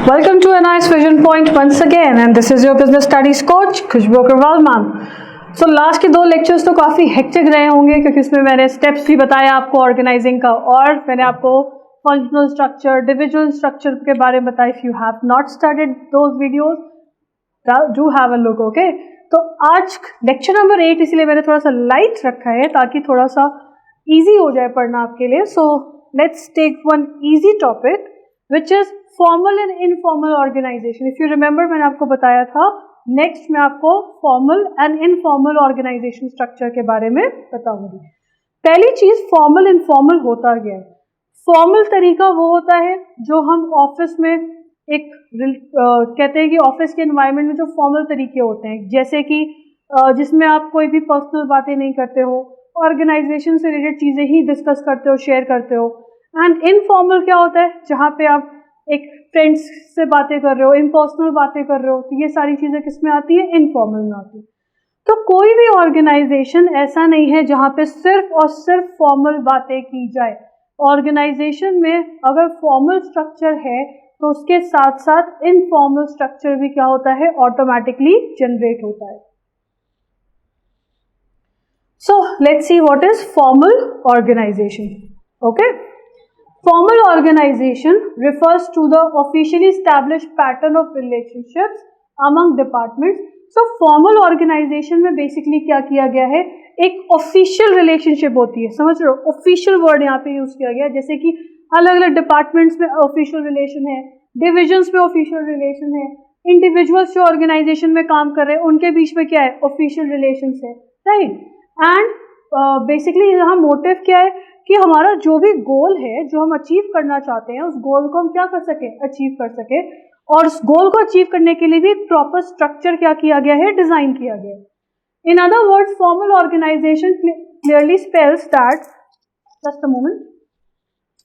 Welcome to NIS Vision Point once again, and this is your business studies coach Khushboo Agarwal ma'am. So last के 2 lectures तो काफ़ी hectic रहे होंगे क्योंकि इसमें मैंने स्टेप्स भी बताया आपको ऑर्गेनाइजिंग का, और मैंने आपको फंक्शनल स्ट्रक्चर, डिविजुअल स्ट्रक्चर के बारे में बताया। If you have not studied those videos do have a look, okay. तो आज लेक्चर नंबर 8 इसलिए मैंने थोड़ा सा लाइट रखा है ताकि थोड़ा सा ईजी हो जाए पढ़ना आपके लिए। So let's take one easy topic which is formal and informal organization. If you remember मैंने आपको बताया था नेक्स्ट मैं आपको formal and informal organization structure के बारे में बताऊंगी। पहली चीज फॉर्मल इनफॉर्मल होता क्या है। फॉर्मल तरीका वो होता है जो हम ऑफिस में एक कहते हैं कि ऑफिस के एनवायरनमेंट में जो फॉर्मल तरीके होते हैं, जैसे कि जिसमें आप कोई भी पर्सनल बातें नहीं करते हो, ऑर्गेनाइजेशन से रिलेटेड चीजें ही डिस्कस करते हो, शेयर करते हो। एंड इनफॉर्मल क्या होता है, जहाँ पे आप एक फ्रेंड्स से बातें कर रहे हो, इम्पर्सनल बातें कर रहे हो, तो ये सारी चीजें किसमें आती है, इनफॉर्मल में आती है। तो कोई भी ऑर्गेनाइजेशन ऐसा नहीं है जहाँ पे सिर्फ और सिर्फ फॉर्मल बातें की जाए। ऑर्गेनाइजेशन में अगर फॉर्मल स्ट्रक्चर है तो उसके साथ साथ इनफॉर्मल स्ट्रक्चर भी क्या होता है, ऑटोमेटिकली जनरेट होता है। So let's see what is formal organization, okay. Formal organization refers to the officially established pattern of relationships among departments. So formal organization में basically क्या किया गया है, एक official relationship होती है, समझ रहे हो। official word यहाँ पे यूज किया गया, जैसे कि अलग अलग departments में official relation है, divisions में official relation है, individuals जो organization में काम कर रहे हैं उनके बीच में क्या है, official relations है, right। and basically यहाँ motive क्या है कि हमारा जो भी गोल है, जो हम अचीव करना चाहते हैं, उस गोल को हम क्या कर सके, अचीव कर सके। और उस गोल को अचीव करने के लिए भी एक प्रॉपर स्ट्रक्चर क्या किया गया है, डिजाइन किया गया है। In other words formal organization clearly spells that, just a moment,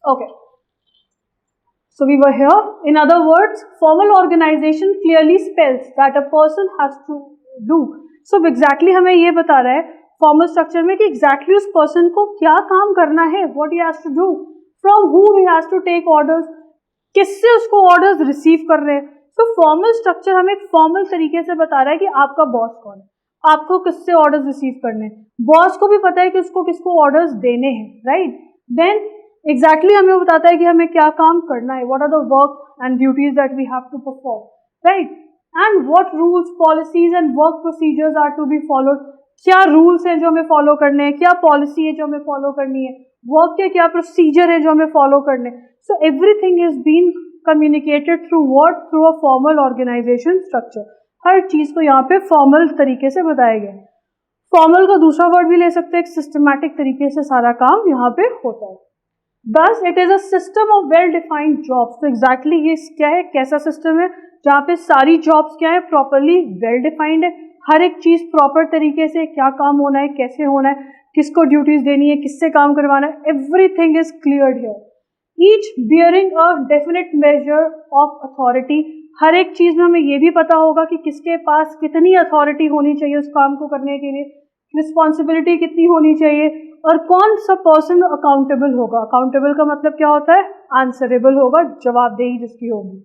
okay, so we were here. In other words, formal organization clearly spells that a person has to do. So exactly हमें ये बता रहा है formal structure में कि exactly उस person को क्या काम करना है, what he has to do, from who he has to take orders, किससे उसको ऑर्डर्स रिसीव कर रहे हैं। तो फॉर्मल स्ट्रक्चर हमें एक फॉर्मल तरीके से बता रहा है कि आपका बॉस कौन है, आपको किससे ऑर्डर्स रिसीव करने हैं। बॉस को भी पता है कि उसको किसको ऑर्डर्स देने हैं, राइट। देन एग्जैक्टली हमें बताता है कि हमें क्या काम करना है, what are the work and duties that we have to perform, right. And what rules, policies and work procedures are to be followed, क्या रूल्स हैं जो हमें फॉलो करने हैं, क्या पॉलिसी है जो हमें फॉलो करनी है, वर्क के क्या प्रोसीजर है जो हमें फॉलो करने। So everything is been communicated through what, through a formal organisation structure. हर चीज को यहाँ पे फॉर्मल तरीके से बताया गया है। फॉर्मल का दूसरा वर्ड भी ले सकते हैं, एक सिस्टमैटिक तरीके से सारा काम यहाँ पे होता है। बस it is a system of well defined jobs. तो एग्जैक्टली ये क्या है, कैसा सिस्टम है जहाँ पे सारी जॉब्स क्या है, प्रॉपरली वेल डिफाइंड है। हर एक चीज प्रॉपर तरीके से क्या काम होना है, कैसे होना है, किसको ड्यूटीज देनी है, किससे काम करवाना है, everything is cleared here. Each bearing a definite measure of authority. हर एक चीज में हमें ये भी पता होगा कि किसके पास कितनी अथॉरिटी होनी चाहिए उस काम को करने के लिए, रिस्पॉन्सिबिलिटी कितनी होनी चाहिए, और कौन सा पर्सन अकाउंटेबल होगा। अकाउंटेबल का मतलब क्या होता है, आंसरेबल होगा, जवाबदेही जिसकी होगी।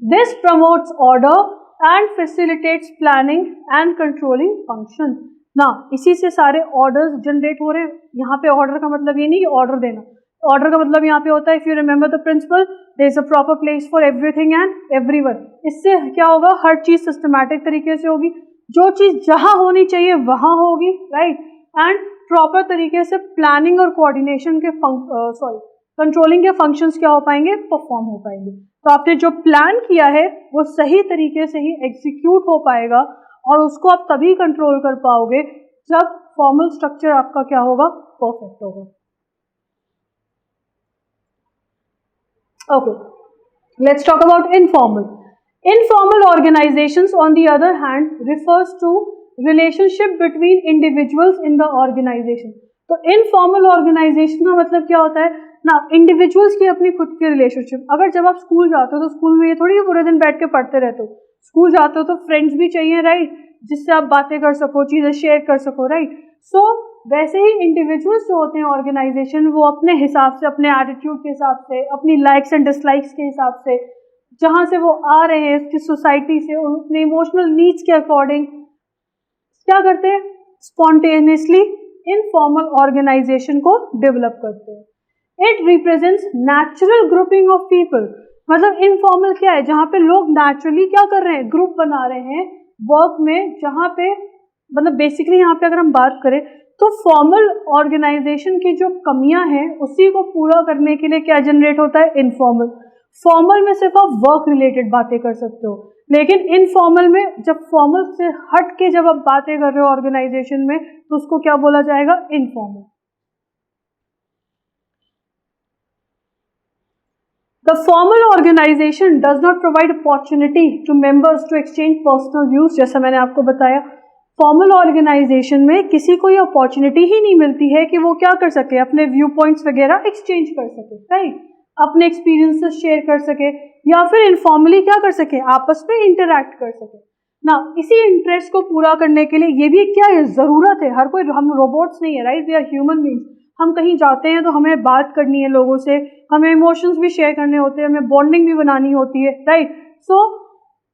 This promotes order and facilitates planning and controlling function. ना इसी से सारे ऑर्डर्स जनरेट हो रहे हैं। यहाँ पे ऑर्डर का मतलब ये नहीं कि ऑर्डर देना, ऑर्डर का मतलब यहाँ पे होता है, if you remember the principle, there is a proper place for everything and everyone. इससे क्या होगा, हर चीज सिस्टमैटिक तरीके से होगी, जो चीज जहां होनी चाहिए वहां होगी, राइट। एंड प्रॉपर तरीके से प्लानिंग और कोऑर्डिनेशन के कंट्रोलिंग के फंक्शंस क्या हो पाएंगे, परफॉर्म हो पाएंगे। तो आपने जो प्लान किया है वो सही तरीके से ही एग्जीक्यूट हो पाएगा, और उसको आप तभी कंट्रोल कर पाओगे जब फॉर्मल स्ट्रक्चर आपका क्या होगा, परफेक्ट होगा। Okay, let's talk about informal. Informal organizations on the other hand refers to relationship between individuals in the organization. तो इनफॉर्मल ऑर्गेनाइजेशन का मतलब क्या होता है ना, इंडिविजुअल्स की अपनी खुद की रिलेशनशिप। अगर जब आप स्कूल जाते हो तो स्कूल में ये थोड़ी पूरे दिन बैठ के पढ़ते रहते हो, स्कूल जाते हो तो फ्रेंड्स भी चाहिए, राइट, जिससे आप बातें कर सको, चीजें शेयर कर सको, राइट। सो वैसे ही इंडिविजुअल्स जो होते हैं ऑर्गेनाइजेशन, वो अपने हिसाब से, अपने एटीट्यूड के हिसाब से, अपनी लाइक्स एंड डिसलाइक्स के हिसाब से जहाँ से वो आ रहे हैं उसकी सोसाइटी से, अपने इमोशनल नीड्स के अकॉर्डिंग क्या करते हैं, स्पॉन्टेनियसली इनफॉर्मल ऑर्गेनाइजेशन को डेवलप करते हैं। It represents natural grouping of people, मतलब इनफॉर्मल क्या है, जहाँ पे लोग नेचुरली क्या कर रहे हैं, ग्रुप बना रहे हैं वर्क में, जहाँ पे मतलब बेसिकली यहाँ पे अगर हम बात करें तो फॉर्मल ऑर्गेनाइजेशन की जो कमियां हैं उसी को पूरा करने के लिए क्या जनरेट होता है, इनफॉर्मल। फॉर्मल में सिर्फ आप वर्क रिलेटेड बातें कर सकते हो, लेकिन इनफॉर्मल में जब फॉर्मल से हट के जब आप बातें कर रहे हो ऑर्गेनाइजेशन में तो उसको क्या बोला जाएगा, informal. The formal organization does not provide opportunity to members to exchange personal views, जैसा मैंने आपको बताया। फॉर्मल ऑर्गेनाइजेशन में किसी को ये अपॉर्चुनिटी ही नहीं मिलती है कि वो क्या कर सके, अपने व्यू पॉइंट्स वगैरह एक्सचेंज कर सके, राइट, अपने एक्सपीरियंसेस शेयर कर सके, या फिर इनफॉर्मली क्या कर सके, आपस में इंटरैक्ट कर सके ना। इसी इंटरेस्ट को पूरा करने के लिए ये भी क्या है, ज़रूरत है। हर कोई, हम रोबोट्स नहीं है, right, we are human beings. हम कहीं जाते हैं तो हमें बात करनी है लोगों से, हमें इमोशंस भी शेयर करने होते हैं, हमें बॉन्डिंग भी बनानी होती है, राइट। सो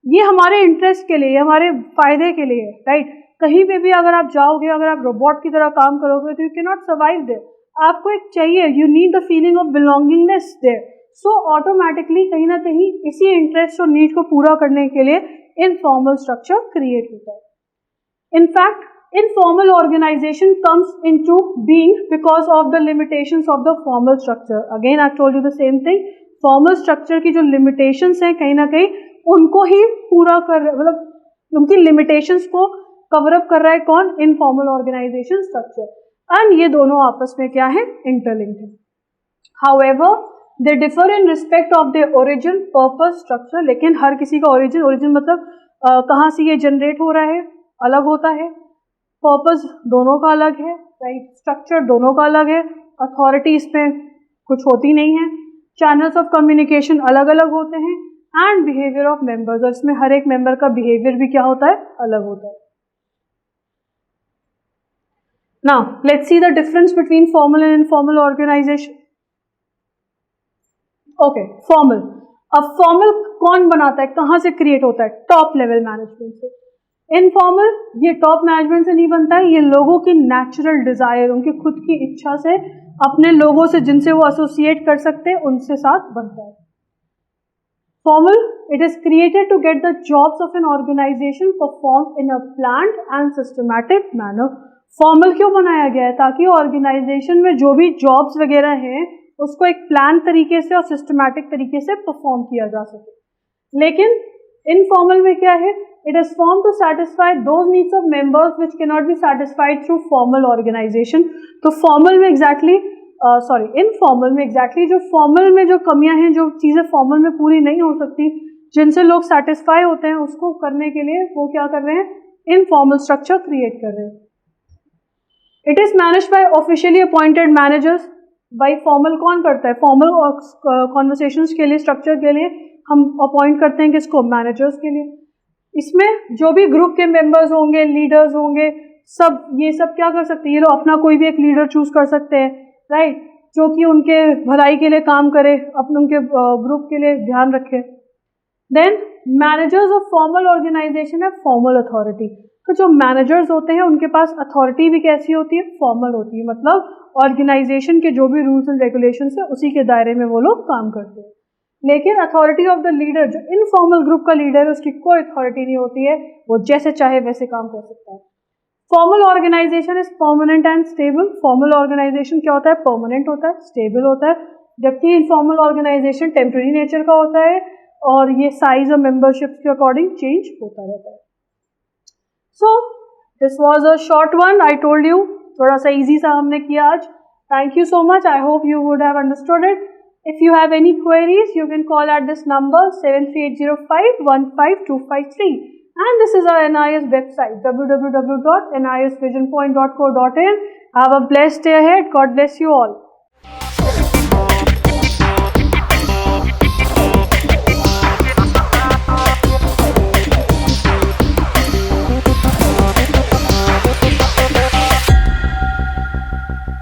ये हमारे इंटरेस्ट के लिए, हमारे फायदे के लिए है, राइट। कहीं पे भी अगर आप जाओगे, अगर आप रोबोट की तरह काम करोगे तो you can not survive there. आपको एक चाहिए, you need the feeling of belongingness there. So automatically कहीं ना कहीं इसी इंटरेस्ट और नीड को पूरा करने के लिए इनफॉर्मल स्ट्रक्चर क्रिएट होता है। In fact informal organization comes into being because of the limitations of the formal structure. Again I told you the same thing, formal structure की जो limitations हैं कहीं ना कहीं उनको ही पूरा कर, मतलब उनकी limitations को cover up कर रहा है कौन, informal organization structure, and ये दोनों आपस में क्या है, interlinked है। However they differ in respect of their origin, purpose, structure, लेकिन हर किसी का origin मतलब कहाँ से ये generate हो रहा है अलग होता है, पर्पस दोनों का अलग है, राइट, स्ट्रक्चर दोनों का अलग है, अथॉरिटी इसमें कुछ होती नहीं है, चैनल्स ऑफ कम्युनिकेशन अलग अलग होते हैं, एंड बिहेवियर ऑफ मेंबर्स, और इसमें हर एक मेंबर का बिहेवियर भी क्या होता है, अलग होता है। Now let's see the difference between formal and informal organization. Okay, formal. अब फॉर्मल कौन बनाता है, कहाँ से क्रिएट होता है, टॉप लेवल मैनेजमेंट से। इनफॉर्मल ये टॉप मैनेजमेंट से नहीं बनता है, ये लोगों की नेचुरल डिजायर, उनकी खुद की इच्छा से, अपने लोगों से जिनसे वो एसोसिएट कर सकते हैं उनसे साथ बनता है। Formal, it is created to get the jobs of an organization perform in a planned and systematic manner. Formal क्यों बनाया गया है, ताकि ऑर्गेनाइजेशन में जो भी जॉब्स वगैरह हैं उसको एक प्लान तरीके से और सिस्टमैटिक तरीके से परफॉर्म किया जा सके। लेकिन इनफॉर्मल में क्या है, it is formed to satisfy those needs of members which cannot be satisfied through formal organization। तो फॉर्मल में इनफॉर्मल में एग्जैक्टली जो फॉर्मल में जो कमियां हैं, जो चीज़ें फॉर्मल में पूरी नहीं हो सकती, जिनसे लोग सेटिस्फाई होते हैं, उसको करने के लिए वो क्या कर रहे हैं, इनफॉर्मल स्ट्रक्चर क्रिएट कर रहे हैं। It is managed by officially appointed managers. By formal कौन करता है, फॉर्मल कॉन्वर्सेशंस के लिए, स्ट्रक्चर के लिए हम अपॉइंट करते हैं किसको, मैनेजर्स के लिए। इसमें जो भी ग्रुप के मेंबर्स होंगे, लीडर्स होंगे, सब ये सब क्या कर सकते हैं, ये लोग अपना कोई भी एक लीडर चूज कर सकते हैं, राइट, जो कि उनके भलाई के लिए काम करे, अपने उनके ग्रुप के लिए ध्यान रखे। Then managers of formal organization है फॉर्मल अथॉरिटी। तो जो मैनेजर्स होते हैं उनके पास अथॉरिटी भी कैसी होती है, फॉर्मल होती है, मतलब ऑर्गेनाइजेशन के जो भी रूल्स एंड रेगुलेशंस है उसी के दायरे में वो लोग काम करते हैं। लेकिन अथॉरिटी ऑफ द लीडर, जो इनफॉर्मल ग्रुप का लीडर है, उसकी कोई अथॉरिटी नहीं होती है, वो जैसे चाहे वैसे काम कर सकता है। Formal organization is permanent and stable. Formal organization क्या होता है, परमानेंट होता है, स्टेबल होता है, जबकि इनफॉर्मल ऑर्गेनाइजेशन टेम्पररी नेचर का होता है और ये साइज और मेंबरशिप के अकॉर्डिंग चेंज होता रहता है। So this was a short one, I told you, थोड़ा सा ईजी सा हमने किया आज। Thank you so much. I hope you would have understood it. If you have any queries, you can call at this number 73805-15253. And this is our NIS website, www.nisvisionpoint.co.in. Have a blessed day ahead. God bless you all.